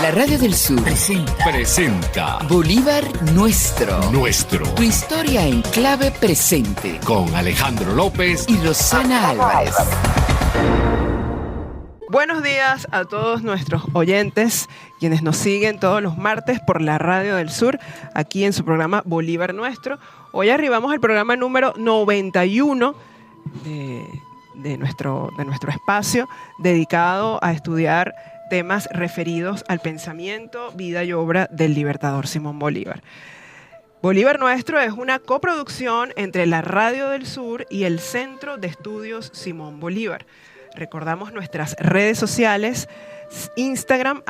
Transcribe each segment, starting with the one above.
La Radio del Sur presenta Bolívar Nuestro. Tu historia en clave presente. Con Alejandro López Y Rosana Álvarez. Buenos días a todos nuestros oyentes, quienes nos siguen todos los martes por la Radio del Sur, aquí en su programa Bolívar Nuestro. Hoy arribamos al programa número 91 de nuestro espacio dedicado a estudiar temas referidos al pensamiento, vida y obra del libertador Simón Bolívar. Bolívar Nuestro es una coproducción entre la Radio del Sur y el Centro de Estudios Simón Bolívar. Recordamos nuestras redes sociales: Instagram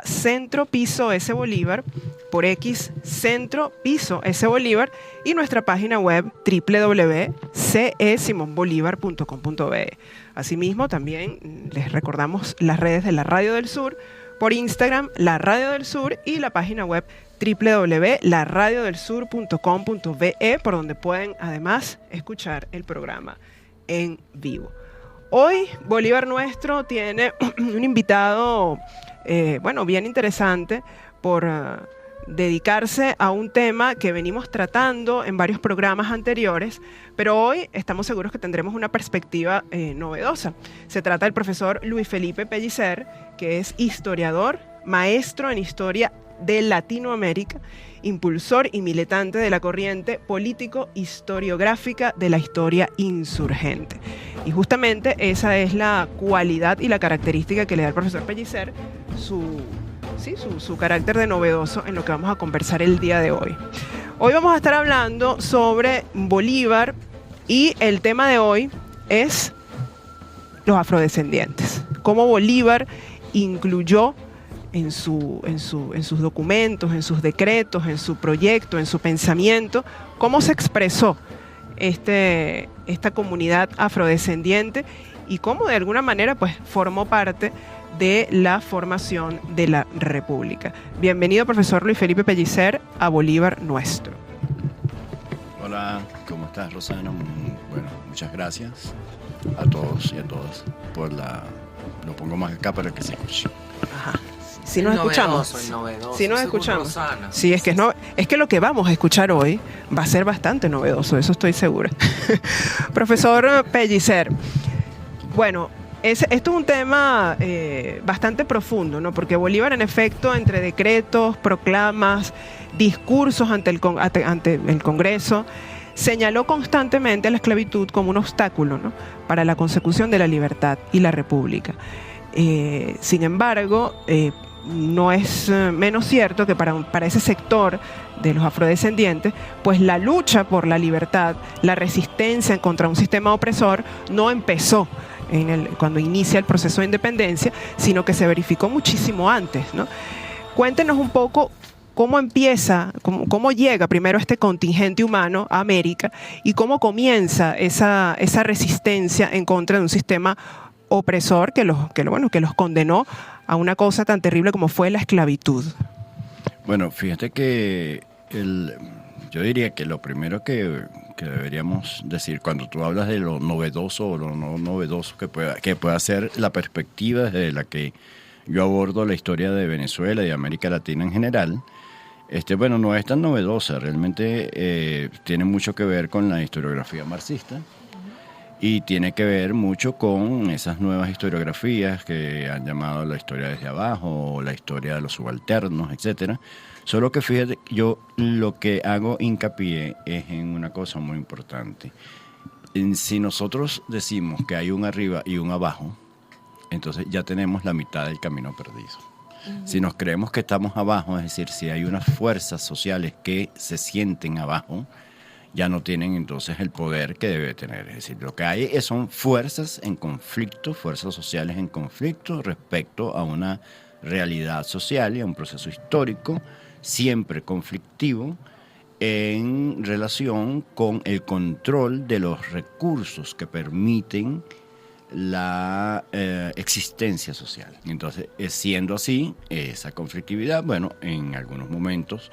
@centro_S_Bolívar, por X centro_S_Bolívar, y nuestra página web www.cesimonbolivar.com.be. Asimismo, también les recordamos las redes de la Radio del Sur: por Instagram, la Radio del Sur, y la página web www.laradiodelsur.com.be, por donde pueden además escuchar el programa en vivo. Hoy Bolívar Nuestro tiene un invitado, bien interesante, por dedicarse a un tema que venimos tratando en varios programas anteriores, pero hoy estamos seguros que tendremos una perspectiva novedosa. Se trata del profesor Luis Felipe Pellicer, que es historiador, maestro en historia de Latinoamérica, impulsor y militante de la corriente político-historiográfica de la historia insurgente. Y justamente esa es la cualidad y la característica que le da al profesor Pellicer su carácter de novedoso en lo que vamos a conversar el día de hoy. Hoy vamos a estar hablando sobre Bolívar, y el tema de hoy es los afrodescendientes. Cómo Bolívar incluyó en sus documentos, en sus decretos, en su proyecto, en su pensamiento, cómo se expresó esta comunidad afrodescendiente y cómo de alguna manera formó parte de la formación de la República. Bienvenido, profesor Luis Felipe Pellicer, a Bolívar Nuestro. Hola, ¿cómo estás, Rosana? Bueno, muchas gracias a todos y a todas por lo pongo más acá para que se escuche. Ajá. Si nos escuchamos. Si nos escuchamos. Rosana. Sí, es que lo que vamos a escuchar hoy va a ser bastante novedoso, eso estoy segura. Profesor Pellicer, bueno, esto es un tema bastante profundo, ¿no? Porque Bolívar, en efecto, entre decretos, proclamas, discursos ante el Congreso, señaló constantemente a la esclavitud como un obstáculo, ¿no?, para la consecución de la libertad y la república. Sin embargo, no es menos cierto que para ese sector de los afrodescendientes, pues la lucha por la libertad, la resistencia contra un sistema opresor, no empezó cuando inicia el proceso de independencia, sino que se verificó muchísimo antes, ¿no? Cuéntenos un poco cómo empieza, cómo llega primero este contingente humano a América y cómo comienza esa resistencia en contra de un sistema opresor que los condenó a una cosa tan terrible como fue la esclavitud. Bueno, fíjate que yo diría que lo primero que deberíamos decir cuando tú hablas de lo novedoso o lo no novedoso que pueda ser la perspectiva desde la que yo abordo la historia de Venezuela y de América Latina en general, no es tan novedosa, realmente tiene mucho que ver con la historiografía marxista. Y tiene que ver mucho con esas nuevas historiografías que han llamado la historia desde abajo, o la historia de los subalternos, etcétera. Solo que fíjate, yo lo que hago hincapié es en una cosa muy importante. Si nosotros decimos que hay un arriba y un abajo, entonces ya tenemos la mitad del camino perdido. Si nos creemos que estamos abajo, es decir, si hay unas fuerzas sociales que se sienten abajo, ya no tienen entonces el poder que debe tener. Es decir, lo que hay son fuerzas en conflicto, fuerzas sociales en conflicto respecto a una realidad social y a un proceso histórico siempre conflictivo en relación con el control de los recursos que permiten la existencia social. Entonces, siendo así, esa conflictividad, en algunos momentos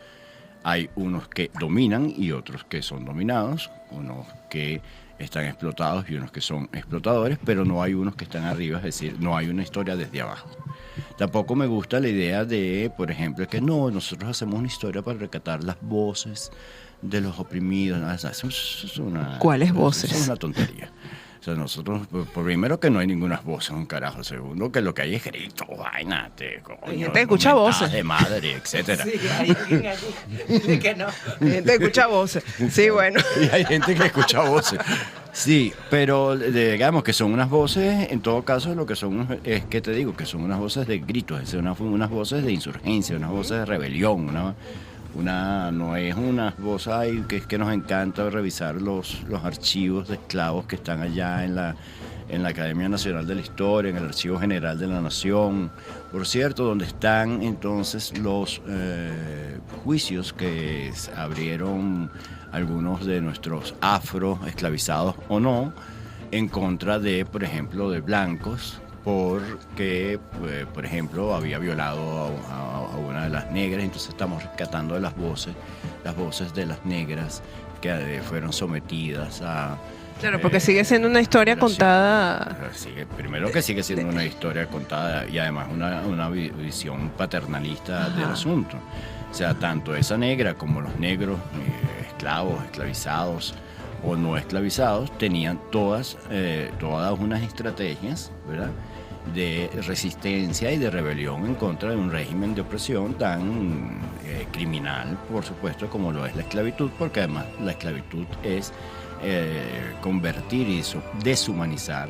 hay unos que dominan y otros que son dominados, unos que están explotados y unos que son explotadores, pero no hay unos que están arriba, es decir, no hay una historia desde abajo. Tampoco me gusta la idea de, por ejemplo, que no, nosotros hacemos una historia para rescatar las voces de los oprimidos. No, eso es una, ¿cuáles voces? Eso es una tontería. O sea, nosotros, por primero que no hay ninguna voz, un carajo. Segundo, que lo que hay es grito, vaina, coño, hay gente que escucha voces. De madre, etcétera. Sí, hay alguien allí. De que no. Hay gente que escucha voces. Sí, bueno. Y hay gente que escucha voces. Sí, pero digamos que son unas voces, en todo caso, lo que son, es que te digo, que son unas voces de gritos, es decir, unas voces de insurgencia, unas voces de rebelión, no es una voz ahí que es que nos encanta revisar los archivos de esclavos que están allá en la Academia Nacional de la Historia, en el Archivo General de la Nación, por cierto, donde están entonces los juicios que abrieron algunos de nuestros afro, esclavizados o no, en contra de, por ejemplo, de blancos, porque, por ejemplo, había violado a una de las negras. Entonces estamos rescatando de las voces de las negras que fueron sometidas a... Claro, porque sigue siendo una historia contada... Primero que sigue siendo una historia contada y además una visión paternalista del asunto. O sea, tanto esa negra como los negros, esclavos, esclavizados o no esclavizados, tenían todas unas estrategias, ¿verdad?, de resistencia y de rebelión en contra de un régimen de opresión tan criminal, por supuesto, como lo es la esclavitud, porque además la esclavitud es convertir y deshumanizar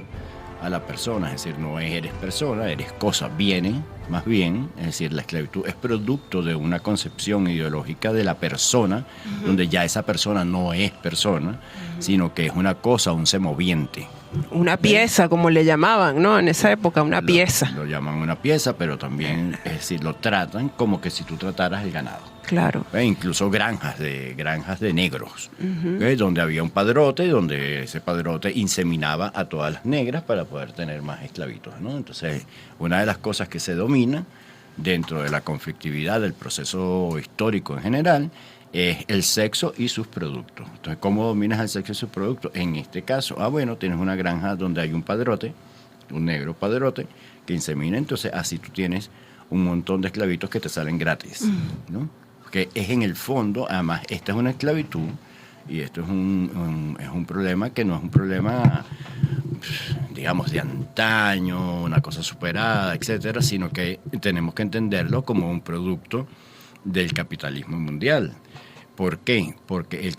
a la persona, es decir, no eres persona, eres cosa, viene más bien, es decir, la esclavitud es producto de una concepción ideológica de la persona, donde ya esa persona no es persona, sino que es una cosa, un semoviente. Una pieza, como le llamaban, ¿no? En esa época, una pieza. Lo llaman una pieza, pero también, es decir, lo tratan como que si tú trataras el ganado. Claro. Incluso granjas de negros, donde había un padrote, donde ese padrote inseminaba a todas las negras para poder tener más esclavitos, ¿no? Entonces, una de las cosas que se domina dentro de la conflictividad del proceso histórico en general es el sexo y sus productos. Entonces, ¿cómo dominas el sexo y sus productos? En este caso, tienes una granja donde hay un padrote, un negro padrote, que insemina, entonces así tú tienes un montón de esclavitos que te salen gratis, ¿no? Porque es en el fondo, además, esta es una esclavitud y esto es un problema que no es un problema, digamos, de antaño, una cosa superada, etcétera, sino que tenemos que entenderlo como un producto del capitalismo mundial. ¿Por qué? Porque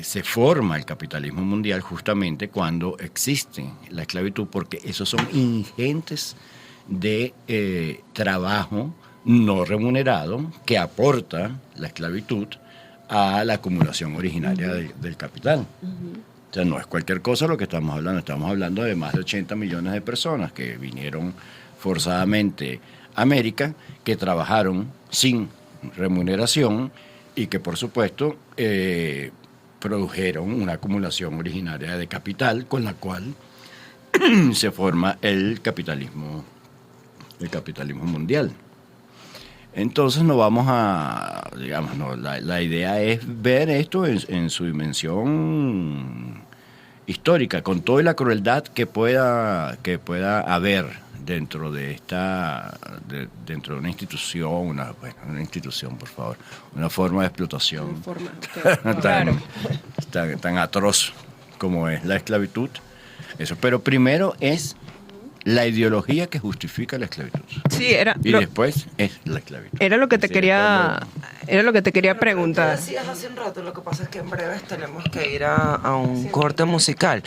se forma el capitalismo mundial justamente cuando existe la esclavitud, porque esos son ingentes de trabajo no remunerado que aporta la esclavitud a la acumulación originaria del capital. O sea, no es cualquier cosa lo que estamos hablando de más de 80 millones de personas que vinieron forzadamente a América, que trabajaron sin remuneración y que por supuesto produjeron una acumulación originaria de capital con la cual se forma el capitalismo mundial. Entonces no vamos a, digamos, la idea es ver esto en su dimensión histórica, con toda la crueldad que pueda haber dentro de dentro de una institución, una institución, por favor, una forma de explotación tan atroz como es la esclavitud. Eso, pero primero es la ideología que justifica la esclavitud. Sí, después es la esclavitud. Era lo que te quería preguntar. Tú decías hace un rato, lo que pasa es que en breves tenemos que ir a un corte musical.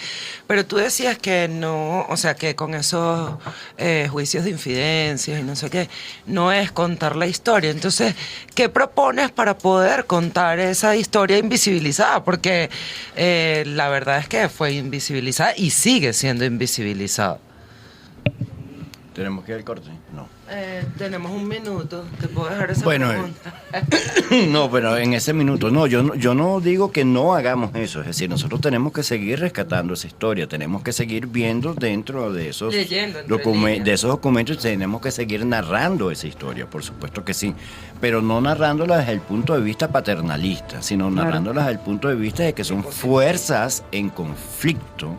Pero tú decías que no, o sea, que con esos juicios de infidencias y no sé qué, no es contar la historia. Entonces, ¿qué propones para poder contar esa historia invisibilizada? Porque la verdad es que fue invisibilizada y sigue siendo invisibilizada. ¿Tenemos que ir al corte? No. tenemos un minuto. ¿Te puedo dejar esa Bueno, pregunta? No, pero en ese minuto, no, yo no digo que no hagamos eso, es decir, nosotros tenemos que seguir rescatando esa historia, tenemos que seguir viendo dentro de esos, Leyendo entre líneas. de esos documentos, tenemos que seguir narrando esa historia, por supuesto que sí, pero no narrándola desde el punto de vista paternalista, sino narrándola desde el punto de vista de que son fuerzas en conflicto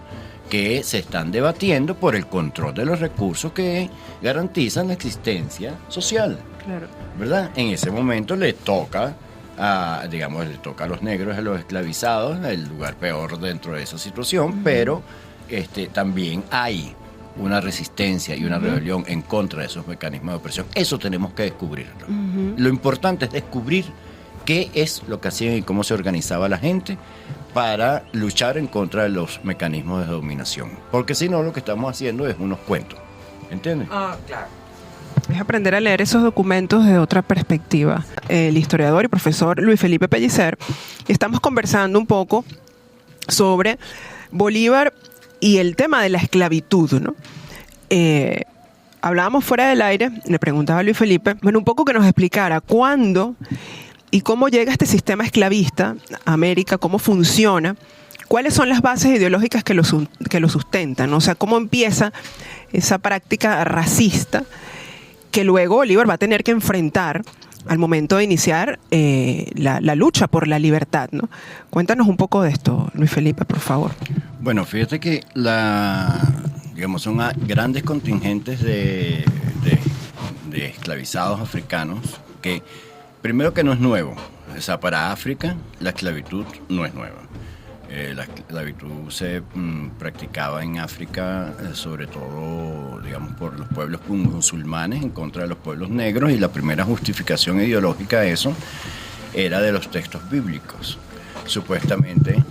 que se están debatiendo por el control de los recursos que garantizan la existencia social. Claro. ¿Verdad? En ese momento le toca a los negros, a los esclavizados, el lugar peor dentro de esa situación, pero también hay una resistencia y una rebelión en contra de esos mecanismos de opresión. Eso tenemos que descubrirlo. Lo importante es descubrir qué es lo que hacían y cómo se organizaba la gente para luchar en contra de los mecanismos de dominación. Porque si no, lo que estamos haciendo es unos cuentos. ¿Entiendes? Ah, claro. Es aprender a leer esos documentos de otra perspectiva. El historiador y profesor Luis Felipe Pellicer, estamos conversando un poco sobre Bolívar y el tema de la esclavitud, ¿no? Hablábamos fuera del aire, le preguntaba a Luis Felipe, bueno, un poco que nos explicara cuándo y cómo llega este sistema esclavista a América, cómo funciona, cuáles son las bases ideológicas que lo sustentan, ¿no? O sea, cómo empieza esa práctica racista que luego Bolívar va a tener que enfrentar al momento de iniciar la lucha por la libertad, ¿no? Cuéntanos un poco de esto, Luis Felipe, por favor. Bueno, fíjate que son grandes contingentes de esclavizados africanos que, primero que no es nuevo, o sea, para África la esclavitud no es nueva. La esclavitud se practicaba en África, sobre todo, digamos, por los pueblos musulmanes en contra de los pueblos negros, y la primera justificación ideológica de eso era de los textos bíblicos, supuestamente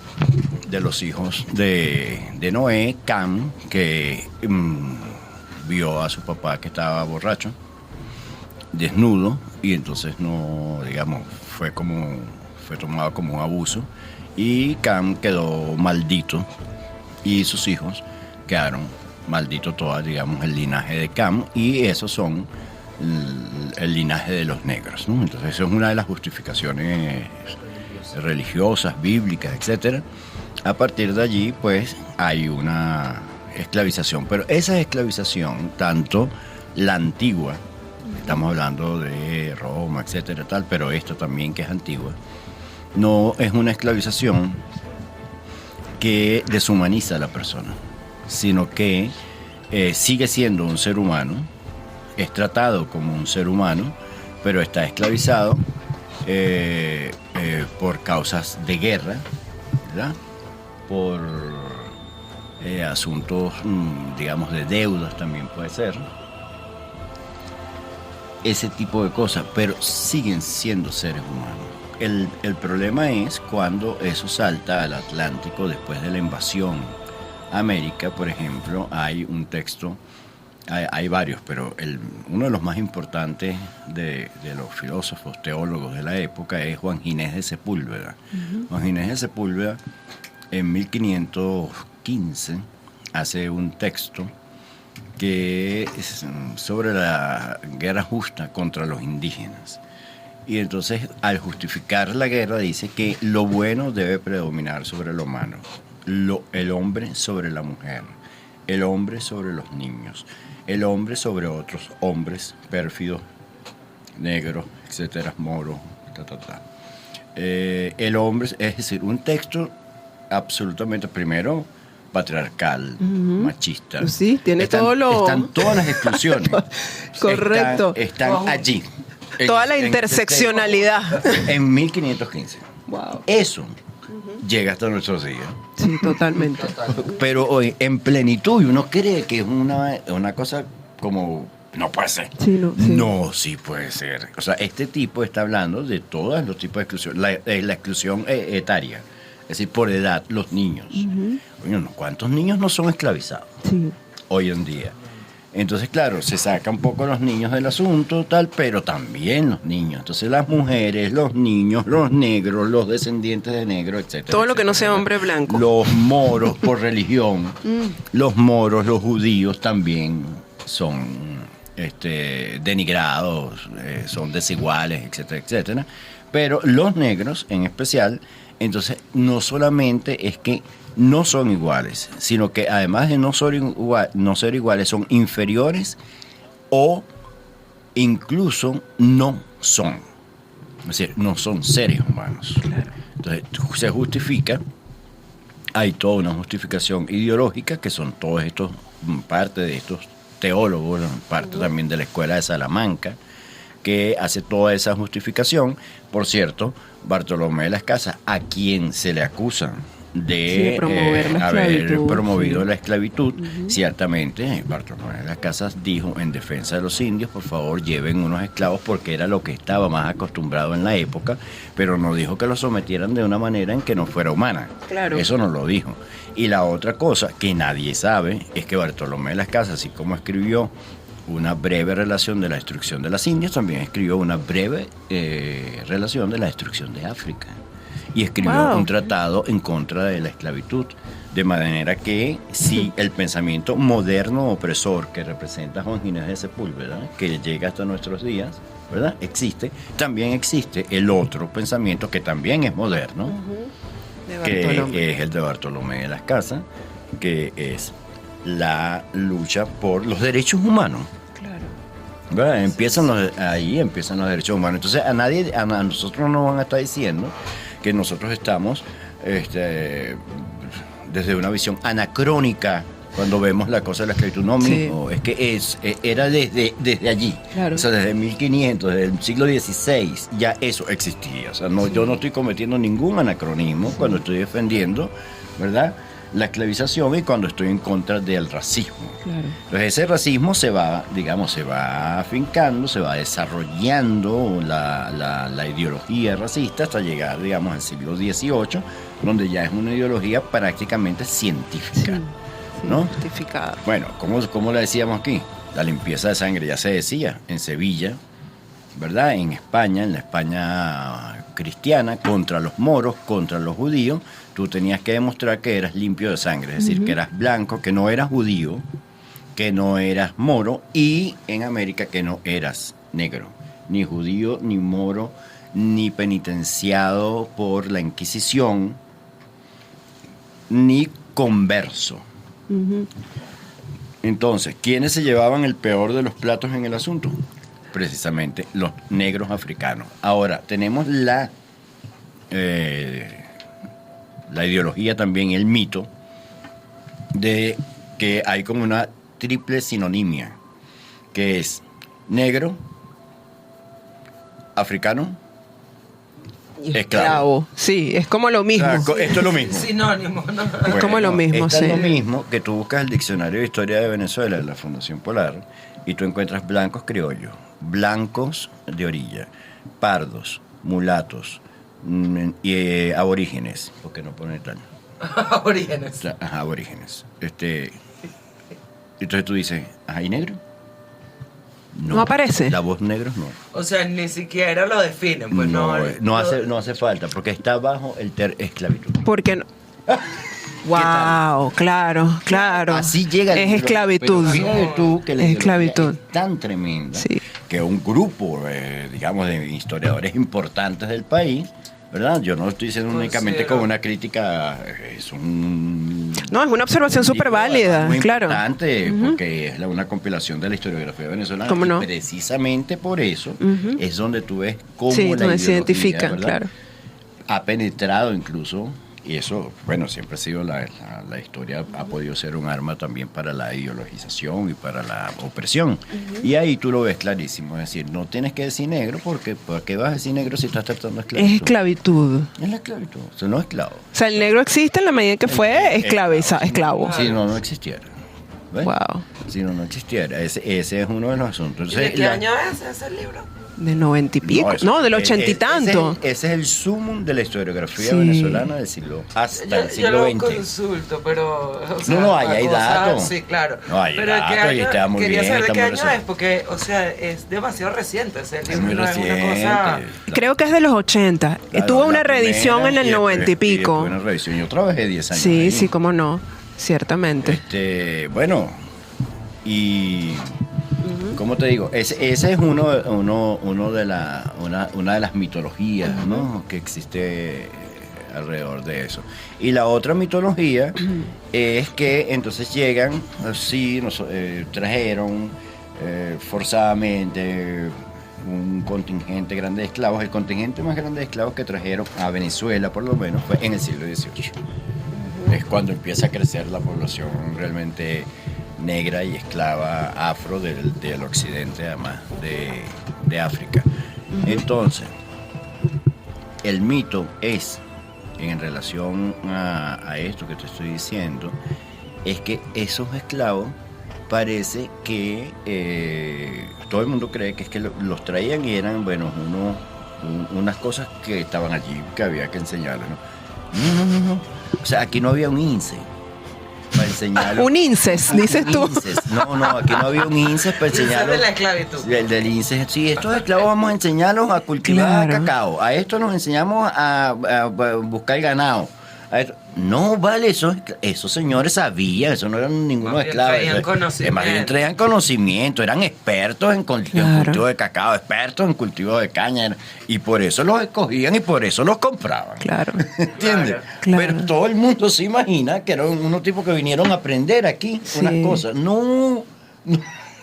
de los hijos de Noé, Cam, que vio a su papá que estaba borracho, desnudo, y entonces fue tomado como un abuso. Y Cam quedó maldito y sus hijos quedaron malditos, el linaje de Cam, y esos son el linaje de los negros, ¿no? Entonces eso es una de las justificaciones religiosas, bíblicas, etcétera. A partir de allí, pues, hay una esclavización, pero esa esclavización, tanto la antigua, estamos hablando de Roma, etcétera, tal, pero esta también que es antigua, no es una esclavización que deshumaniza a la persona, sino que sigue siendo un ser humano, es tratado como un ser humano, pero está esclavizado por causas de guerra, ¿verdad? Por asuntos, de deudas también puede ser, ese tipo de cosas, pero siguen siendo seres humanos. El problema es cuando eso salta al Atlántico después de la invasión a América. Por ejemplo, hay un texto, hay varios, pero uno de los más importantes de los filósofos, teólogos de la época es Juan Ginés de Sepúlveda. Juan Ginés de Sepúlveda, en 1515, hace un texto que es sobre la guerra justa contra los indígenas. Y entonces, al justificar la guerra, dice que lo bueno debe predominar sobre lo malo, el hombre sobre la mujer, el hombre sobre los niños, el hombre sobre otros hombres pérfidos, negros, etcétera, moros, el hombre, es decir, un texto absolutamente, primero, patriarcal, machista. Sí, tiene están todas las exclusiones. Correcto. Están allí. Toda la interseccionalidad. En 1515. Wow. Eso llega hasta nuestros días. Sí, totalmente. Pero hoy, en plenitud, y uno cree que es una cosa como... No puede ser. Sí, no, sí. No, sí puede ser. O sea, este tipo está hablando de todos los tipos de exclusión. La exclusión etaria. Es decir, por edad, los niños. Coño, ¿cuántos niños no son esclavizados hoy en día? Entonces, claro, se saca un poco los niños del asunto, tal, pero también los niños. Entonces, las mujeres, los niños, los negros, los descendientes de negros, etcétera. Todo lo que no sea hombre blanco. Los moros por religión, los moros, los judíos también son denigrados, son desiguales, etcétera, etcétera. Pero los negros en especial, entonces no solamente es que no son iguales, sino que además de no ser iguales, son inferiores o incluso no son. Es decir, no son seres humanos. Claro. Entonces se justifica, hay toda una justificación ideológica que son todos estos, parte de estos teólogos, parte también de la escuela de Salamanca, que hace toda esa justificación. Por cierto, Bartolomé de las Casas, a quien se le acusa de promover la haber esclavitud, promovido sí. la esclavitud, ciertamente Bartolomé de las Casas dijo en defensa de los indios, por favor lleven unos esclavos porque era lo que estaba más acostumbrado en la época, pero no dijo que los sometieran de una manera en que no fuera humana. Claro. Eso no lo dijo. Y la otra cosa que nadie sabe es que Bartolomé de las Casas, así como escribió una breve relación de la destrucción de las Indias, también escribió una breve relación de la destrucción de África. Y escribió un tratado en contra de la esclavitud. De manera que si el pensamiento moderno opresor que representa Juan Ginés de Sepúlveda, que llega hasta nuestros días, ¿verdad? Existe, también existe el otro pensamiento que también es moderno, que es el de Bartolomé de las Casas, que es la lucha por los derechos humanos. Claro. Ahí empiezan los derechos humanos. Entonces a nosotros no nos van a estar diciendo que nosotros estamos desde una visión anacrónica cuando vemos la cosa de la esclavitud. No, mismo, es que era desde allí. Claro. O sea, desde 1500, desde el siglo XVI, ya eso existía. O sea, yo no estoy cometiendo ningún anacronismo cuando estoy defendiendo, ¿verdad?, la esclavización y cuando estoy en contra del racismo. Claro. Entonces ese racismo se va afincando, se va desarrollando la ideología racista hasta llegar, digamos, al siglo XVIII, donde ya es una ideología prácticamente científica. Sí, ¿no? justificada. Bueno, ¿cómo le decíamos aquí? La limpieza de sangre ya se decía en Sevilla, ¿verdad? En España, en la España cristiana, contra los moros, contra los judíos, tú tenías que demostrar que eras limpio de sangre, es decir, que eras blanco, que no eras judío, que no eras moro, y en América que no eras negro, ni judío, ni moro, ni penitenciado por la Inquisición, ni converso. Entonces, ¿quiénes se llevaban el peor de los platos en el asunto? Precisamente los negros africanos. Ahora, tenemos la ideología también, el mito, de que hay como una triple sinonimia, que es negro, africano, esclavo. Sí, es como lo mismo. O sea, esto es lo mismo. Sinónimo, ¿no? Es como lo mismo, esto sí. es lo mismo que tú buscas el diccionario de historia de Venezuela de la Fundación Polar y tú encuentras blancos criollos, blancos de orilla, pardos, mulatos y aborígenes. ¿Por qué no poner tal? Aborígenes. Ajá, aborígenes. Entonces tú dices, ¿hay negro? No aparece. La voz negro no. O sea, ni siquiera lo definen. Pues no hace falta, porque está bajo el esclavitud. ¿Por qué no? Wow, claro. Así llega. Es esclavitud. Pero fíjate tú que la Es ideología esclavitud. es tan tremenda, Sí. que un grupo, digamos, de historiadores importantes del país, ¿verdad? Yo no estoy diciendo únicamente como una crítica, No, es una observación súper válida, muy claro. importante, porque es una compilación de la historiografía venezolana. ¿Cómo no? Y precisamente por eso es donde tú ves cómo Sí, la donde se ideología, identifican, ¿verdad?, claro. ha penetrado incluso, y eso, bueno, siempre ha sido la historia, ha podido ser un arma también para la ideologización y para la opresión. Y ahí tú lo ves clarísimo, es decir, no tienes que decir negro, porque ¿por qué vas a decir negro si estás tratando de esclavitud? Es esclavitud. Es la esclavitud, o sea, no esclavo. O sea, el negro existe en la medida que fue esclavo. Si no existiera. ¿Ves? Wow. Si no existiera. Ese es uno de los asuntos. ¿Y de qué año es ese libro? Del 90 y pico. No, del 80 y tanto. Ese es el sumum de la historiografía Sí. venezolana del siglo hasta el Yo siglo lo XX. consulto, pero... o sea, No, hay cosas- datos. Sí, claro. No, hay pero ¿de qué datos y año? está muy Quería bien, saber de está qué muy año reciente. es, porque, o sea, es demasiado reciente. Ese Es libro muy no es una cosa... reciente. Creo que es de los 80. Claro, Tuvo la una reedición primera en el 90 y pico. Una reedición. Yo trabajé 10 años Sí, ahí. sí, cómo no. Ciertamente. Bueno, y ¿Cómo te digo? Ese es una de las mitologías, ¿no? Que existe alrededor de eso. Y la otra mitología es que entonces llegan, sí, trajeron forzadamente un contingente grande de esclavos. El contingente más grande de esclavos que trajeron a Venezuela, por lo menos, fue en el siglo XVIII. Es cuando empieza a crecer la población realmente negra y esclava afro del occidente, además de África. Entonces, el mito es, en relación a esto que te estoy diciendo, es que esos esclavos parece que todo el mundo cree que es que los traían y eran, bueno, unas cosas que estaban allí que había que enseñarles, ¿no? No. O sea, aquí no había un INSE para enseñarlo. Un INSES, dices tú. No, aquí no había un INSES para enseñarlo. de la esclavitud. El del INSES. Sí, estos esclavos vamos a enseñarlos a cultivar cacao. A esto nos enseñamos a buscar ganado. No, vale, esos señores sabían, eso no eran ningunos esclavos. Más bien traían conocimiento, eran expertos en cultivo de cacao, expertos en cultivo de caña, y por eso los escogían y por eso los compraban. Claro. ¿Entiendes? Claro. Pero todo el mundo se imagina que eran unos tipos que vinieron a aprender aquí unas cosas. No, o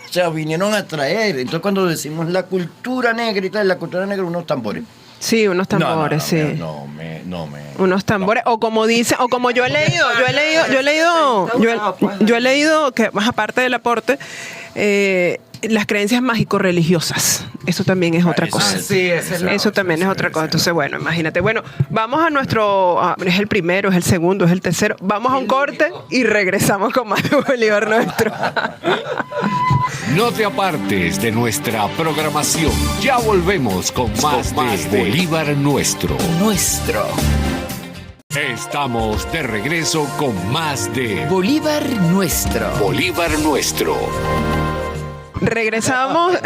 sea, vinieron a traer. Entonces, cuando decimos la cultura negra y tal, la cultura negra, unos tambores. Sí, unos tambores, sí. Unos tambores, o como dice, o como yo he leído que más aparte del aporte, las creencias mágico-religiosas. Eso también es otra cosa. Sí, eso también es otra cosa. Entonces, bueno, imagínate. Bueno, vamos a nuestro... es el primero, es el segundo, es el tercero. Vamos a un corte y regresamos con más de Bolívar Nuestro. No te apartes de nuestra programación. Ya volvemos con más de Bolívar Nuestro. Estamos de regreso con más de Bolívar Nuestro. Bolívar Nuestro. Regresamos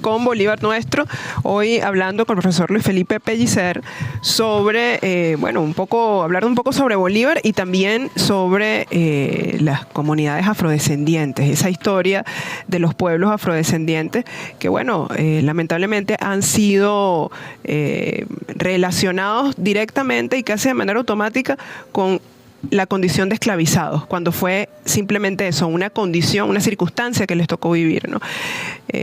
con Bolívar Nuestro, hoy hablando con el profesor Luis Felipe Pellicer sobre, hablar un poco sobre Bolívar y también sobre las comunidades afrodescendientes, esa historia de los pueblos afrodescendientes que, lamentablemente han sido relacionados directamente y casi de manera automática con la condición de esclavizados, cuando fue simplemente eso, una condición, una circunstancia que les tocó vivir, ¿no?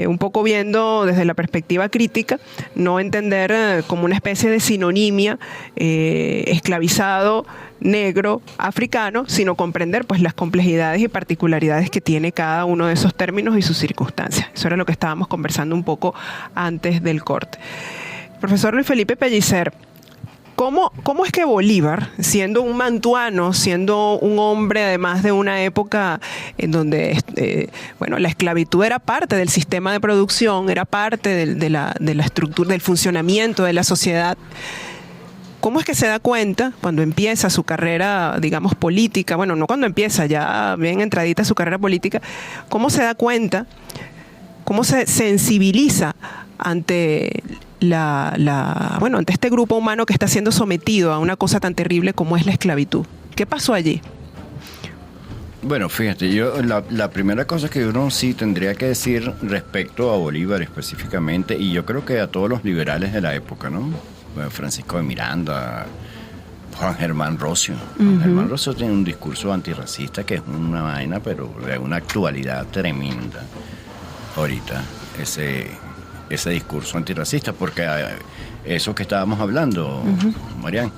Un poco viendo desde la perspectiva crítica, no entender como una especie de sinonimia esclavizado, negro, africano, sino comprender pues las complejidades y particularidades que tiene cada uno de esos términos y sus circunstancias. Eso era lo que estábamos conversando un poco antes del corte. Profesor Luis Felipe Pellicer, ¿cómo es que Bolívar, siendo un mantuano, siendo un hombre además de una época en donde la esclavitud era parte del sistema de producción, era parte de la estructura, del funcionamiento de la sociedad, cómo es que se da cuenta cuando empieza su carrera, digamos, política, no cuando empieza, ya bien entradita su carrera política, cómo se da cuenta, cómo se sensibiliza ante ante este grupo humano que está siendo sometido a una cosa tan terrible como es la esclavitud? ¿Qué pasó allí? Bueno, fíjate, la primera cosa que uno sí tendría que decir respecto a Bolívar específicamente, y yo creo que a todos los liberales de la época, ¿no? Francisco de Miranda, Juan Germán Rocio. Juan Germán Rocio tiene un discurso antirracista que es una vaina, pero de una actualidad tremenda ahorita, ese discurso antirracista, porque eso que estábamos hablando, Marian,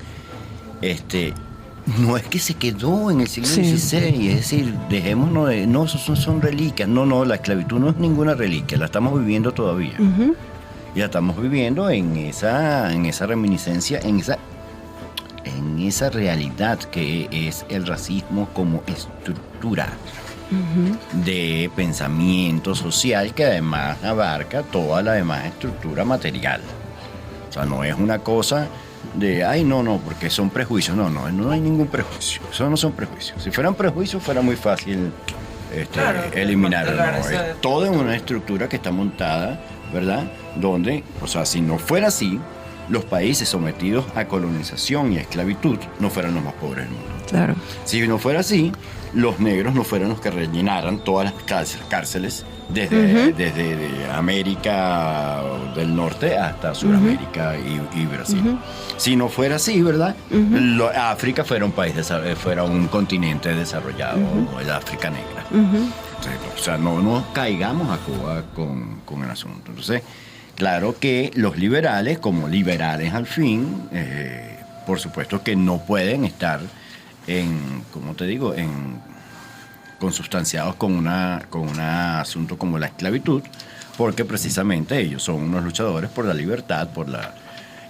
no es que se quedó en el siglo XVI, es decir, dejémonos de... No, son reliquias. No, la esclavitud no es ninguna reliquia, la estamos viviendo todavía. Y la estamos viviendo en esa reminiscencia, en esa realidad que es el racismo como estructura de pensamiento social, que además abarca toda la demás estructura material. O sea, no es una cosa de, porque son prejuicios. No hay ningún prejuicio. Eso no son prejuicios. Si fueran prejuicios, fuera muy fácil eliminarlo. Es toda una estructura que está montada, ¿verdad? Donde, si no fuera así, los países sometidos a colonización y a esclavitud no fueran los más pobres del mundo. Claro. Si no fuera así, los negros no fueran los que rellenaran todas las cárceles desde América del Norte hasta Sudamérica y Brasil. Si no fuera así, ¿verdad? África fuera un país, fuera un continente desarrollado, el África negra. Entonces, o sea, no nos caigamos a Cuba con el asunto. Entonces, claro que los liberales, como liberales al fin, por supuesto que no pueden estar como te digo, consustanciados con un asunto como la esclavitud, porque precisamente ellos son unos luchadores por la libertad,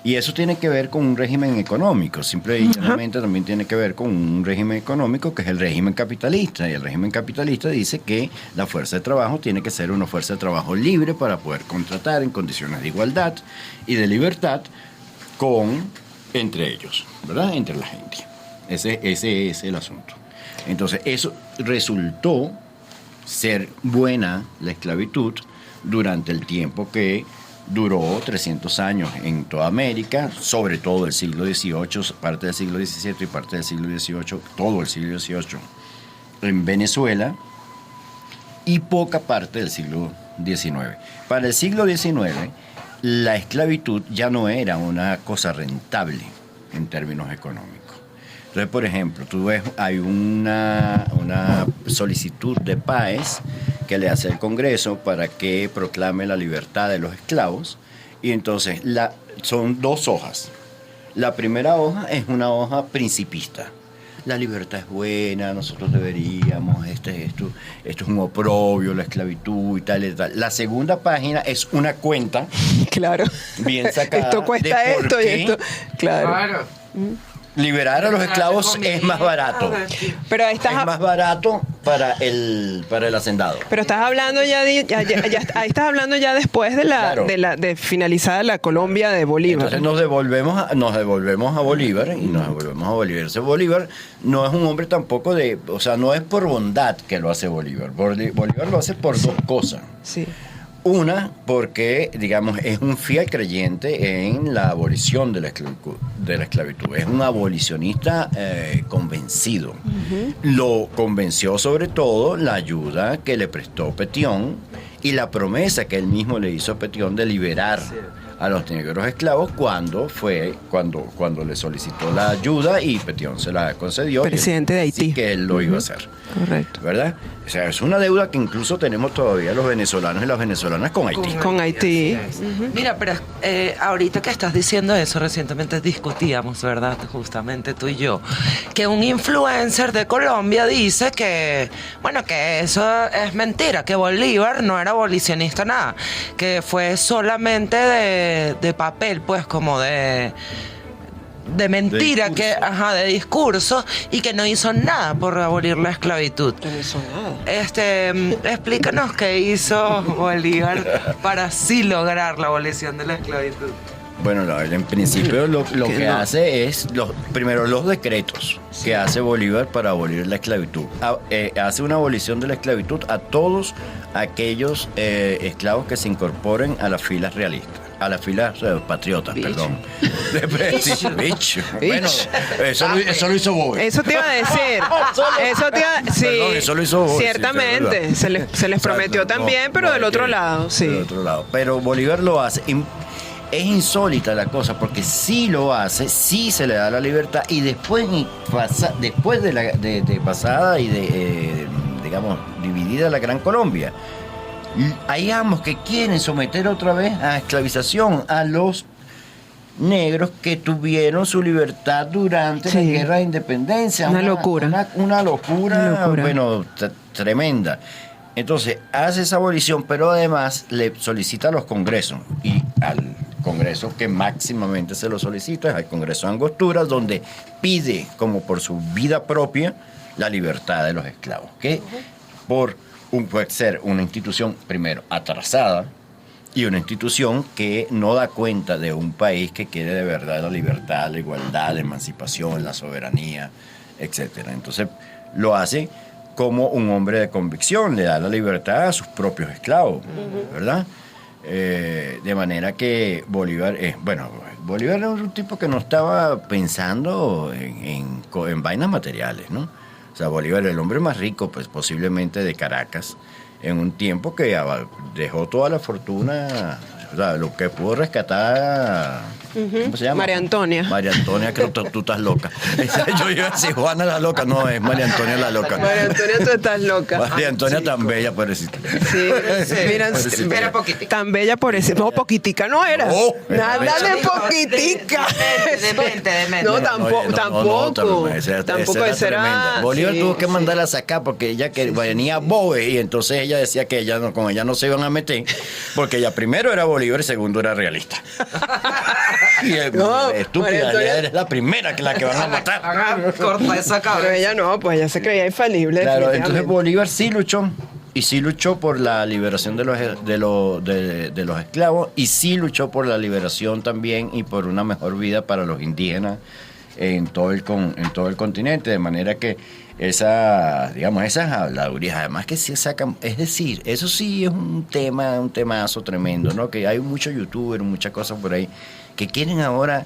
y eso tiene que ver con un régimen económico, simple y llanamente también tiene que ver con un régimen económico que es el régimen capitalista, y el régimen capitalista dice que la fuerza de trabajo tiene que ser una fuerza de trabajo libre para poder contratar en condiciones de igualdad y de libertad entre ellos, ¿verdad? Entre la gente. Ese es el asunto. Entonces, eso resultó ser buena la esclavitud durante el tiempo que duró 300 años en toda América, sobre todo el siglo XVIII, parte del siglo XVII y parte del siglo XVIII, todo el siglo XVIII en Venezuela y poca parte del siglo XIX. Para el siglo XIX, la esclavitud ya no era una cosa rentable en términos económicos. Entonces, por ejemplo, tú ves, hay una solicitud de Páez que le hace el Congreso para que proclame la libertad de los esclavos, y entonces son 2 hojas. La primera hoja es una hoja principista. La libertad es buena, nosotros deberíamos, esto es un oprobio, la esclavitud y tal y tal. La segunda página es una cuenta. Claro. Bien sacada. Esto cuesta esto y esto. Claro. Liberar a los esclavos es más barato. Pero es más barato para el hacendado. Pero estás hablando ahí estás hablando ya después de finalizada la Colombia de Bolívar. Entonces nos devolvemos a Bolívar y nos devolvemos a Bolívar. Ese Bolívar no es un hombre tampoco no es por bondad que lo hace Bolívar. Bolívar lo hace por 2 cosas. Sí. Una, porque, digamos, es un fiel creyente en la abolición de la esclavitud. Es un abolicionista convencido. Lo convenció sobre todo la ayuda que le prestó Petión y la promesa que él mismo le hizo a Petión de liberar a los negros esclavos cuando le solicitó la ayuda y Petión se la concedió. Presidente de Haití. Que él lo iba a hacer. Correcto. ¿Verdad? O sea, es una deuda que incluso tenemos todavía los venezolanos y las venezolanas con Haití. Con Haití. Mira, pero ahorita que estás diciendo eso, recientemente discutíamos, ¿verdad? Justamente tú y yo, que un influencer de Colombia dice que eso es mentira, que Bolívar no era abolicionista nada, que fue solamente de papel, pues como de mentira, de discurso, y que no hizo nada por abolir la esclavitud. No hizo nada. Explícanos qué hizo Bolívar para así lograr la abolición de la esclavitud. Bueno, en principio lo que hace es primero los decretos que hace Bolívar para abolir la esclavitud. Hace una abolición de la esclavitud a todos aquellos esclavos que se incorporen a las filas realistas. A las filas patriotas, perdón. Bicho. Bueno, eso lo hizo Boy. Eso te iba a decir. Sí. Perdón, eso lo hizo Boy. Ciertamente. Se les prometió también, pero del otro lado, sí. Del otro lado. Pero Bolívar lo hace. Es insólita la cosa, porque sí lo hace, sí se le da la libertad, y después de pasada y digamos, dividida la Gran Colombia, hayamos que quieren someter otra vez a esclavización a los negros que tuvieron su libertad durante la Guerra de Independencia. Una locura. Una locura, bueno, tremenda. Entonces, hace esa abolición, pero además le solicita a los congresos, y al Congreso que máximamente se lo solicita es al Congreso de Angostura, donde pide, como por su vida propia, la libertad de los esclavos, que puede ser una institución, primero, atrasada, y una institución que no da cuenta de un país que quiere de verdad la libertad, la igualdad, la emancipación, la soberanía, etc. Entonces, lo hace como un hombre de convicción, le da la libertad a sus propios esclavos, ¿verdad? De manera que Bolívar, Bolívar era un tipo que no estaba pensando en vainas materiales, ¿no? O sea, Bolívar era el hombre más rico, pues posiblemente de Caracas, en un tiempo que dejó toda la fortuna, o sea, lo que pudo rescatar. ¿Cómo se llama? María Antonia. María Antonia, creo que tú estás loca. Yo iba a decir Juana la loca, no, es María Antonia la loca. María Antonia, tú estás loca. María Antonia tan bella, pobrecita. Sí, mira, Era poquitica. tan bella por ese. No, poquitica no era. No, Nada era de poquitica. Demente. No, tampoco. Tampoco esa esa era. tremenda. Bolívar Sí, tuvo que sí. mandarla a sacar porque ella que venía bobe y entonces ella decía que con ella no se iban a meter porque ella primero era Bolívar y segundo era realista. Y No, estúpida, María Antonia- eres la primera que va a matar. Corta esa Pero cabeza. ella no, pues ella se creía infalible. Claro, entonces definitivamente. Bolívar sí luchó. Y sí luchó por la liberación de los esclavos y sí luchó por la liberación también y por una mejor vida para los indígenas en todo el continente, de manera que esas habladurías, además que sí sacan, es decir, eso sí es un temazo tremendo, ¿no? Que hay muchos youtubers, muchas cosas por ahí que quieren ahora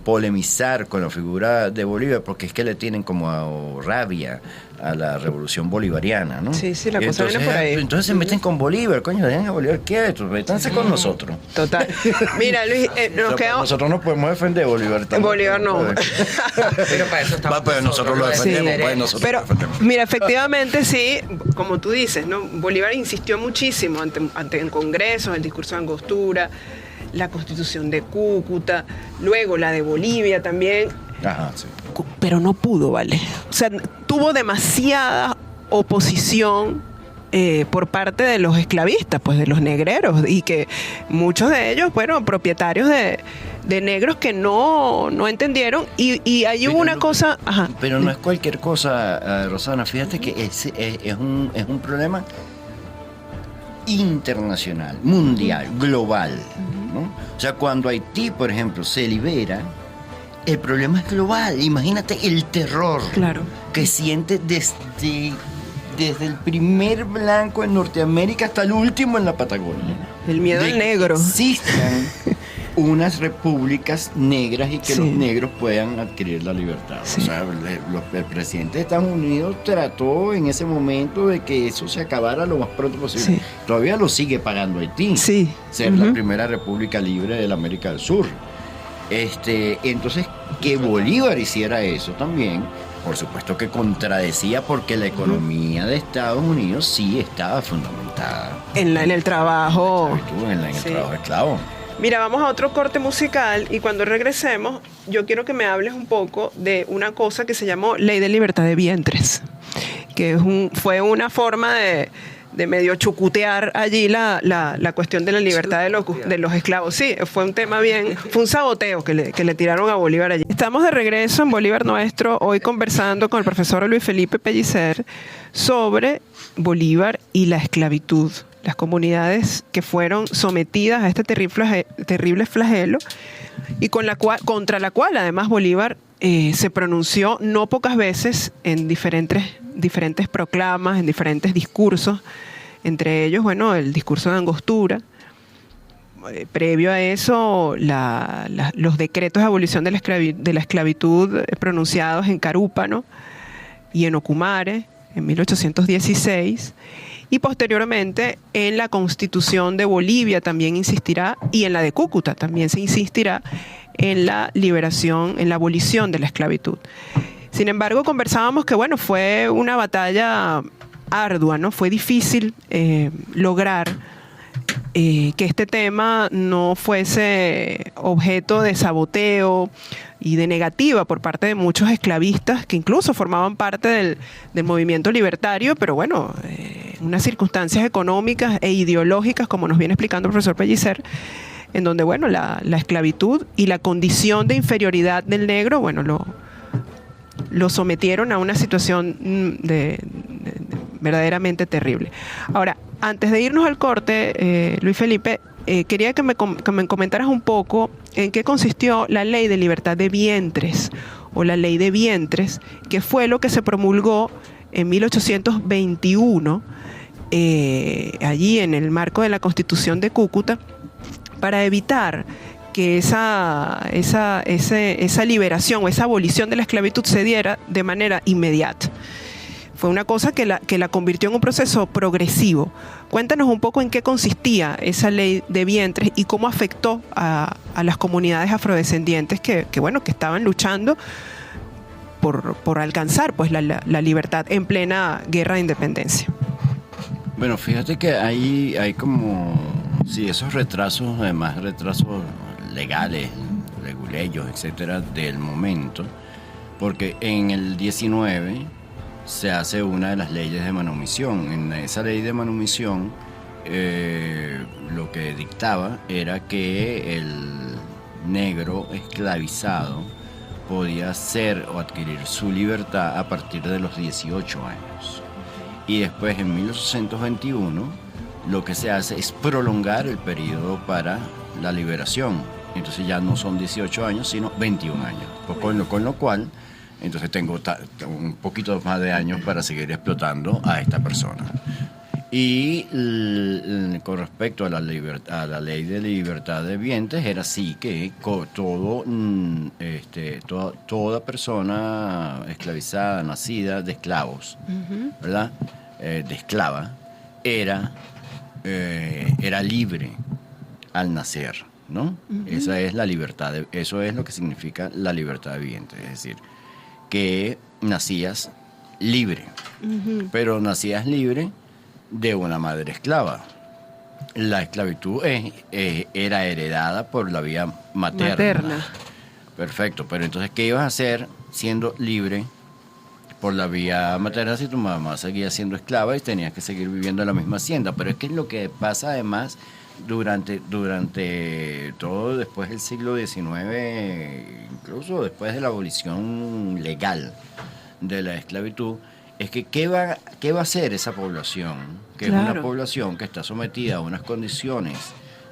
polemizar con la figura de Bolívar porque es que le tienen como rabia a la revolución bolivariana, ¿no? Sí, la Y cosa viene por ahí. Entonces se meten con Bolívar, coño, dejen a Bolívar quieto, métanse con nosotros. Total. Mira, Luis, nos Pero quedamos. nosotros no podemos defender a Bolívar. Bolívar no. Pero para eso estamos Pero nosotros lo defendemos, Sí. pues, nosotros Pero, lo defendemos. mira, efectivamente sí, como tú dices, ¿no? Bolívar insistió muchísimo ante en congresos, el discurso de Angostura, la Constitución de Cúcuta, luego la de Bolivia también, Ajá, sí. pero no pudo, ¿vale? O sea, tuvo demasiada oposición por parte de los esclavistas, pues de los negreros, y que muchos de ellos fueron propietarios de negros que no entendieron, y ahí hubo una cosa... Ajá. Pero no es cualquier cosa, Rosana. Fíjate que es un problema internacional, mundial, global, ¿no? O sea, cuando Haití, por ejemplo, se libera, el problema es global. Imagínate el terror Claro. que siente desde el primer blanco en Norteamérica hasta el último en la Patagonia. El miedo De al que negro. Existan unas repúblicas negras y que Sí. los negros puedan adquirir la libertad. Sí. O sea, el presidente de Estados Unidos trató en ese momento de que eso se acabara lo más pronto posible. Sí. Todavía lo sigue pagando Haití. Sí. Ser la Ujú. primera república libre de la América del Sur. Entonces, que Bolívar hiciera eso también, por supuesto que contradecía porque la economía de Estados Unidos sí estaba fundamentada En el trabajo. en el Sí. trabajo esclavo. Mira, vamos a otro corte musical y cuando regresemos, yo quiero que me hables un poco de una cosa que se llamó Ley de Libertad de Vientres, que fue una forma de medio chucutear allí la cuestión de la libertad de los esclavos. Sí, fue un tema fue un saboteo que le tiraron a Bolívar allí. Estamos de regreso en Bolívar Nuestro, hoy conversando con el profesor Luis Felipe Pellicer sobre Bolívar y la esclavitud, las comunidades que fueron sometidas a este terrible flagelo y contra la cual además Bolívar se pronunció no pocas veces en diferentes proclamas, en diferentes discursos, entre ellos, bueno, el discurso de Angostura. Previo a eso, los decretos de abolición de la esclavitud pronunciados en Carúpano y en Ocumare en 1816, y posteriormente en la Constitución de Bolivia también insistirá, y en la de Cúcuta también se insistirá en la liberación, en la abolición de la esclavitud. Sin embargo, conversábamos que, bueno, fue una batalla ardua, ¿no? Fue difícil lograr que este tema no fuese objeto de saboteo y de negativa por parte de muchos esclavistas que incluso formaban parte del movimiento libertario, pero bueno, unas circunstancias económicas e ideológicas, como nos viene explicando el profesor Pellicer, en donde, bueno, la esclavitud y la condición de inferioridad del negro, bueno, lo sometieron a una situación verdaderamente terrible. Ahora, antes de irnos al corte, Luis Felipe, quería que me comentaras un poco en qué consistió la Ley de Libertad de Vientres, o la Ley de Vientres, que fue lo que se promulgó en 1821, allí en el marco de la Constitución de Cúcuta, para evitar que esa liberación o esa abolición de la esclavitud se diera de manera inmediata. Fue una cosa que la convirtió en un proceso progresivo. Cuéntanos un poco en qué consistía esa ley de vientres y cómo afectó a las comunidades afrodescendientes que estaban luchando por alcanzar pues la libertad en plena guerra de independencia. Bueno, fíjate que hay como, sí, esos retrasos, además retrasos legales, leguleyos, etcétera, del momento, porque en el 19 se hace una de las leyes de manumisión. En esa ley de manumisión lo que dictaba era que el negro esclavizado podía ser o adquirir su libertad a partir de los 18 años. Y después, en 1821, lo que se hace es prolongar el periodo para la liberación. Entonces ya no son 18 años, sino 21 años. Pues con lo cual, entonces tengo un poquito más de años para seguir explotando a esta persona. Y con respecto a la ley de libertad de vientres, era así que toda persona esclavizada, nacida de esclavos, ¿verdad? De esclava, era libre al nacer, ¿no? Esa es la libertad, eso es lo que significa la libertad de vientre, es decir, que nacías libre, pero nacías libre de una madre esclava. La esclavitud era heredada por la vía materna. Perfecto, pero entonces, ¿qué ibas a hacer siendo libre por la vía materna si tu mamá seguía siendo esclava y tenías que seguir viviendo en la misma hacienda? Pero es que lo que pasa además durante todo después del siglo XIX, incluso después de la abolición legal de la esclavitud, es que ¿qué va a hacer esa población? Que claro, es una población que está sometida a unas condiciones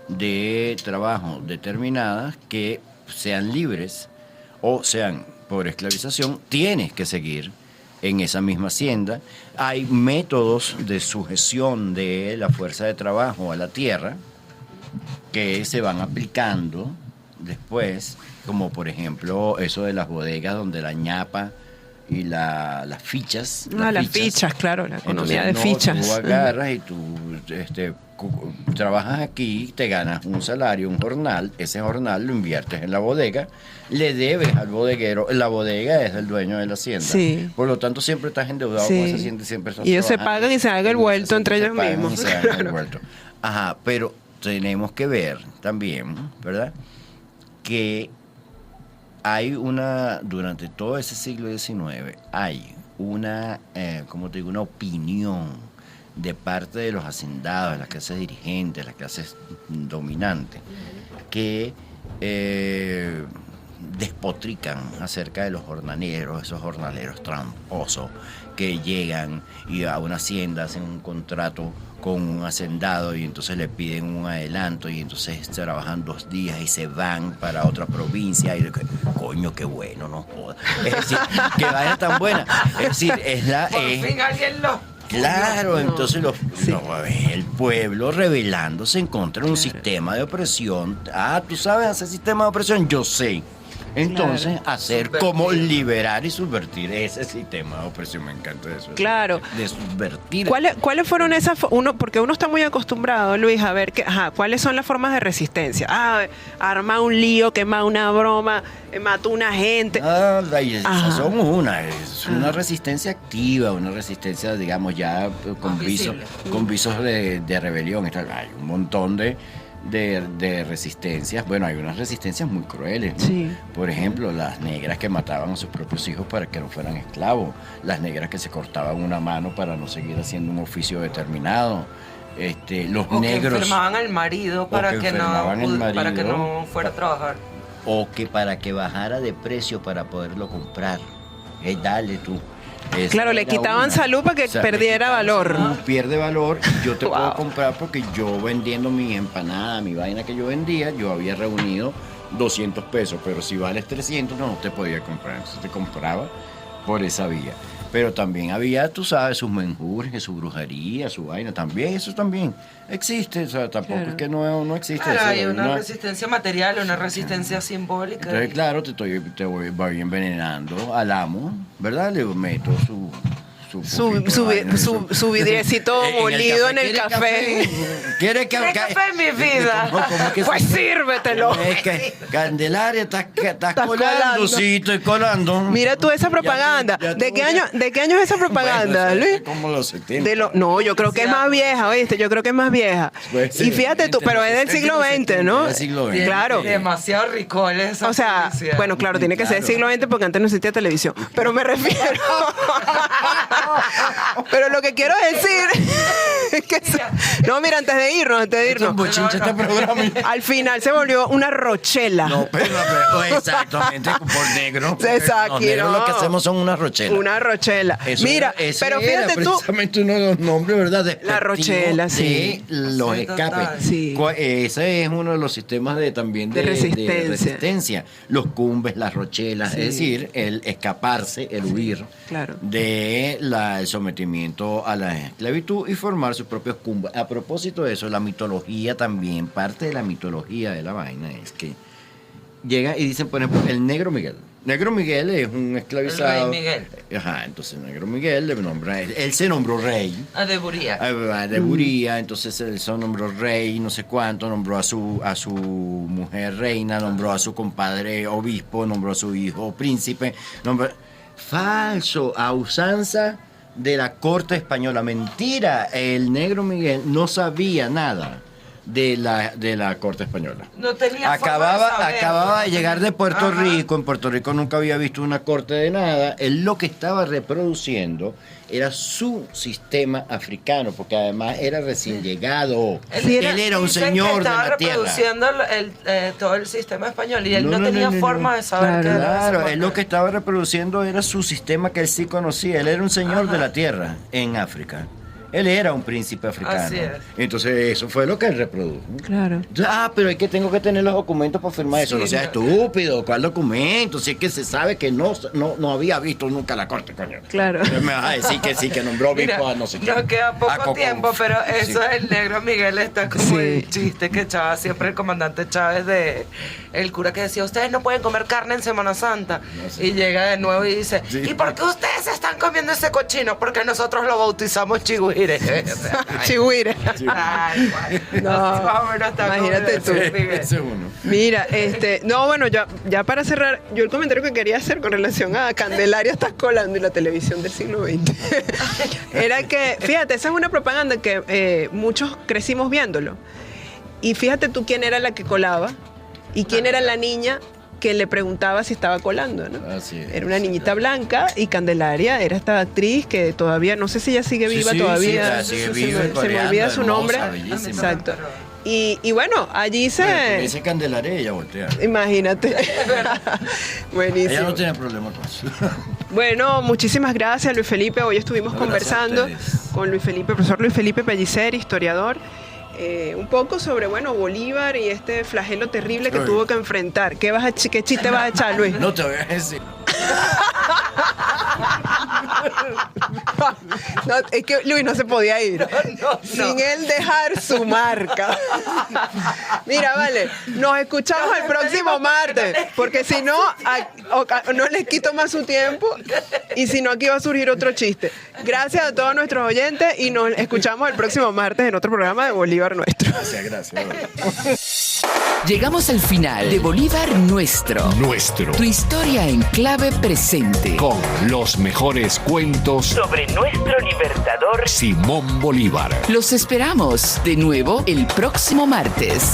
de trabajo determinadas que sean libres o sean por esclavización, tienes que seguir en esa misma hacienda. Hay métodos de sujeción de la fuerza de trabajo a la tierra que se van aplicando después, como por ejemplo eso de las bodegas donde la ñapa y las fichas. Las fichas, claro, la economía de fichas. Tú agarras y tú trabajas aquí, te ganas un salario, un jornal, ese jornal lo inviertes en la bodega, le debes al bodeguero, la bodega es el dueño de la hacienda. Sí. Por lo tanto, siempre estás endeudado con esa hacienda, siempre estás y ellos se pagan y se hagan el vuelto entre ellos mismos. Ajá, pero tenemos que ver también, ¿verdad?, que hay durante todo ese siglo XIX, hay una opinión de parte de los hacendados, de las clases dirigentes, las clases dominantes, que despotrican acerca de los jornaleros, esos jornaleros tramposos que llegan y a una hacienda hacen un contrato con un hacendado y entonces le piden un adelanto y entonces trabajan 2 días y se van para otra provincia y coño, qué bueno, no joda. Es decir, que vaya tan buena. Es decir, Por fin alguien lo... Claro, entonces el pueblo rebelándose en contra de un sistema de opresión. ¿Tú sabes hacer sistema de opresión? Yo sé. Entonces, hacer como liberar y subvertir ese sistema de opresión. Me encanta eso. Claro. De subvertir. ¿Cuáles fueron esas? Porque uno está muy acostumbrado, Luis, a ver cuáles son las formas de resistencia. Arma un lío, quema una broma, mató una gente. Esas son es una resistencia activa, una resistencia, digamos, ya con visos de rebelión. Hay un montón de resistencias. Bueno, hay unas resistencias muy crueles, ¿no? Sí. Por ejemplo, las negras que mataban a sus propios hijos para que no fueran esclavos, las negras que se cortaban una mano para no seguir haciendo un oficio determinado, los negros que enfermaban al marido para que no fuera a trabajar, o que para que bajara de precio para poderlo comprar. Dale tú. Claro, le quitaban salud para que perdiera valor. Pierde valor y yo te puedo comprar porque yo vendiendo mi empanada, mi vaina que yo vendía, yo había reunido 200 pesos, pero si vales 300 no te podía comprar. Entonces te compraba por esa vía. Pero también había, tú sabes, sus menjurjes, su brujería, su vaina, también, eso también existe, o sea, tampoco es que no existe Claro, eso. hay una resistencia material, una resistencia simbólica. Entonces, claro, te voy envenenando al amo, ¿verdad? Le meto Su vidriecito molido en el café. ¿Quieres ¿Quieres café en mi vida? ¿Cómo que Pues sírvetelo. Es que Candelaria, estás colando, colando. sí, estoy colando. Mira tú esa propaganda. Ya ¿De qué año es esa propaganda, Bueno, Luis? como los 70. No, yo creo que es más vieja, ¿oíste? Yo creo que es más vieja. Pues sí, Y fíjate tú, pero es del siglo XX, ¿no? Del siglo XX. Claro. Demasiado ricol esa O sea, publicidad. bueno, claro, tiene que ser del siglo XX porque antes no existía televisión. Pero me refiero. Pero lo que quiero decir es que. No, mira, antes de irnos. Es un bochinche este programa. Al final se volvió una rochela. No, pero exactamente, por negro. Exacto, Los negros no. lo que hacemos son una rochela. Una rochela. Eso Mira, ese pero era fíjate tú. precisamente uno de los nombres, ¿verdad? La rochela, sí. De los Sí, escapes. total. Sí. Ese es uno de los sistemas también De resistencia. resistencia. Los cumbes, las rochelas, Sí. es decir, el escaparse, el huir Claro. de el sometimiento a la esclavitud y formar sus propios cumbes. A propósito de eso, la mitología también, parte de la mitología de la vaina es que llega y dicen, por ejemplo, el Negro Miguel. Negro Miguel es un esclavizado. El rey Miguel. Ajá, entonces Negro Miguel le nombra, él se nombró rey. De Buría. De Buría, entonces él se nombró rey, no sé cuánto, nombró a su mujer reina, nombró a su compadre obispo, nombró a su hijo príncipe, falso, a usanza de la corte española. Mentira, el Negro Miguel no sabía nada de la corte española. No tenía forma de saberlo. Acababa de llegar de Puerto Ajá. Rico. En Puerto Rico nunca había visto una corte de nada. Él lo que estaba reproduciendo era su sistema africano, porque además era recién llegado. Él era un Dicen señor que de estaba la tierra. reproduciendo todo el sistema español y él no, No, tenía no, forma de saber qué era Claro, eso. él lo que estaba reproduciendo era su sistema que él sí conocía. Él era un señor de la tierra en África. Él era un príncipe africano. Así es. Entonces eso fue lo que él reprodujo. Claro. Entonces, pero tengo que tener los documentos para firmar eso. Sí, No seas estúpido, ¿cuál documento? Si es que se sabe que no había visto nunca la corte, coño. Claro. Entonces me vas a decir que sí, que nombró Mira, obispo a no sé qué. nos queda A poco Coco. tiempo, pero eso Sí. el Negro Miguel está como Sí. el chiste que echaba siempre el comandante Chávez de el cura que decía, ustedes no pueden comer carne en Semana Santa. No sé. Y llega de nuevo y dice, Sí. ¿y por qué ustedes están comiendo ese cochino? Porque nosotros lo bautizamos chigüire. Chihuire. Ay, No, más o menos está como imagínate ese tú. Miguel. Ese es uno. Mira, no, bueno, ya para cerrar, yo el comentario que quería hacer con relación a Candelaria estás colando y la televisión del siglo XX era que, fíjate, esa es una propaganda que muchos crecimos viéndolo. Y fíjate tú quién era la que colaba y quién era la niña que le preguntaba si estaba colando, ¿no? Así es. Era una niñita blanca y Candelaria era esta actriz que todavía, no sé si ella sigue Sí, viva sí, todavía. sí, sigue Se viva, me coreana, olvida su hermosa, nombre. bellísima. Exacto. Y bueno, allí se... Dice Candelaria y ella voltea. Imagínate. Buenísimo. Ella no tiene problema con eso. Bueno, muchísimas gracias, Luis Felipe. Hoy estuvimos No, conversando gracias a ustedes. con Luis Felipe, profesor Luis Felipe Pellicer, historiador, un poco sobre, bueno, Bolívar y este flagelo terrible que Uy. tuvo que enfrentar. ¿Qué chiste vas a echar, Luis? No te voy a decir. No, es que Luis no se podía ir sin él dejar su marca. Mira, vale, nos escuchamos el próximo martes, porque si no, no les quito más su tiempo y si no, aquí va a surgir otro chiste. Gracias a todos nuestros oyentes y nos escuchamos el próximo martes en otro programa de Bolívar Nuestro. Gracias. Llegamos al final de Bolívar Nuestro. Nuestro. Tu historia en clave presente. Con los mejores cuentos Sobre nuestro libertador. Simón Bolívar. Los esperamos de nuevo el próximo martes.